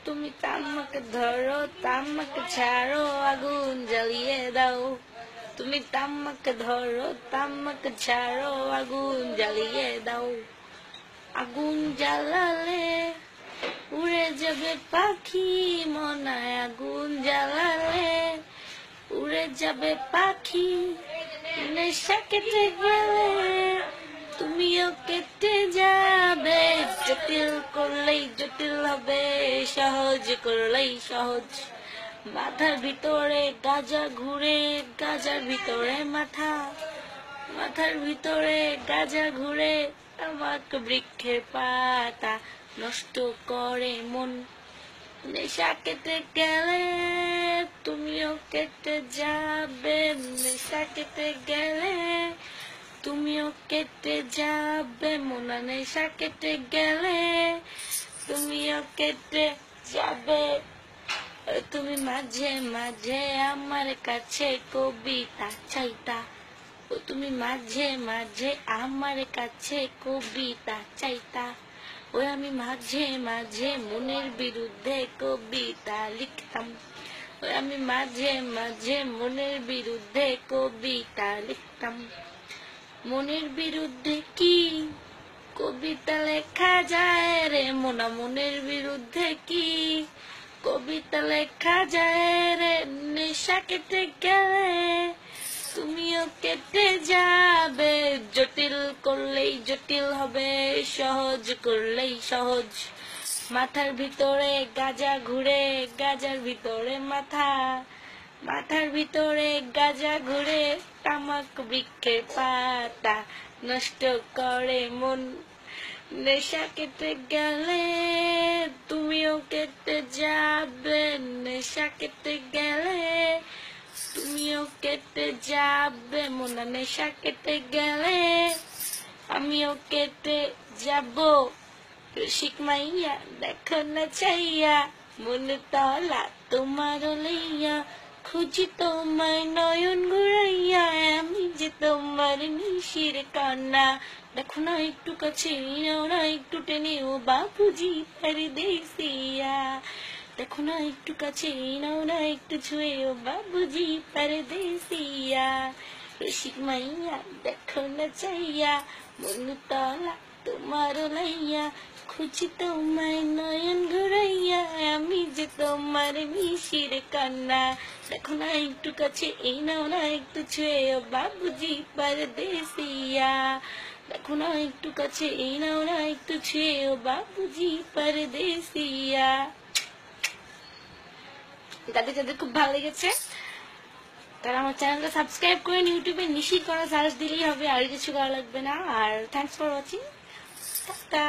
তুমি তামাকে ধরো তামাকে ছাড়ো আগুন জ্বালিয়ে দাও তুমি তামাকে ধরো তামাকে ছাড়ো আগুন জ্বালিয়ে দাও আগুন জ্বালালে উড়ে যাবে পাখি মনায় আগুন জ্বালালে উড়ে যাবে পাখি নেশা কেটে গেলে তুমিও কেটে যাবে জটিল করলেই জটিল হবে সহজ করলেই সহজ মাথার ভিতরে গাজা ঘুরে গাজার ভিতরে মাথা মাথার ভিতরে গাজা ঘুরে আমাকে বৃক্ষের পাতা নষ্ট করে মন নেশা কেটে গেলে তুমিও কেটে যাবে নেশা কেটে গেলে তুমিও কেটে যাবে মোনা নেশা কেটে গেলে তুমিও কেটে যাবে তুমি মাঝে মাঝে আমার কাছে কবিতা চাইতা তুমি মাঝে মাঝে আমার কাছে কবিতা চাইতা ওই আমি মাঝে মাঝে মনের বিরুদ্ধে কবিতা লিখতাম ওই আমি মাঝে মাঝে মনের বিরুদ্ধে কবিতা লিখতাম মনের বিরুদ্ধে কি কবিতা লেখা যায় রে মোনা মনের বিরুদ্ধে কি কবিতা লেখা যায় রে নেশা কেটে গেলে তুমিও কেটে যাবে জটিল করলেই জটিল হবে সহজ করলেই সহজ মাথার ভিতরে গাজা ঘুরে গাজার ভিতরে মাথা মাথার ভিতরে গাজা ঘুরে তামাক বৃক্ষের পাতা নষ্ট করে মন নেশা কেটে গেলে তুমিও কেটে যাবে নেশা কেটে গেলে তুমিও কেটে যাবে মোনা নেশা কেটে গেলে আমিও কেটে যাব রসিক মাইয়া দেখো না চাইয়া মনে তলা তোমার লইয়া খুঁজি তোমায় নয়ন ঘুরাইয়া আমি যে তোমার নিশির কান্না দেখো না একটু কাছে নাও না একটু টেনে ও বাপুজি পরদেশিয়া দেখো না একটু কাছে নাও না একটু ছুঁয়ে ও বাবুজি পরদেশিয়া রসিক মাইয়া দেখো না চাইয়া মন তলা তোমার লাইয়া খুঁজি তোমায় নয়ন ঘুরাইয়া আমি যে তোমার মিশির কান্না দেখো না একটু কাছে নাও না একটু ছুঁয়ে ও বাবুজি পরদেশিয়া দেখো না একটু কাছে নাও না একটু ছুঁয়ে ও বাবুজি পরদেশিয়া যাদের যাদের খুব ভালো লেগেছে তারা আমার চ্যানেলটা সাবস্ক্রাইব করে ইউটিউবে নিশি করা সার্চ দিলেই হবে আর কিছু করা লাগবে না আর থ্যাঙ্কস ফর ওয়াচিং টাটা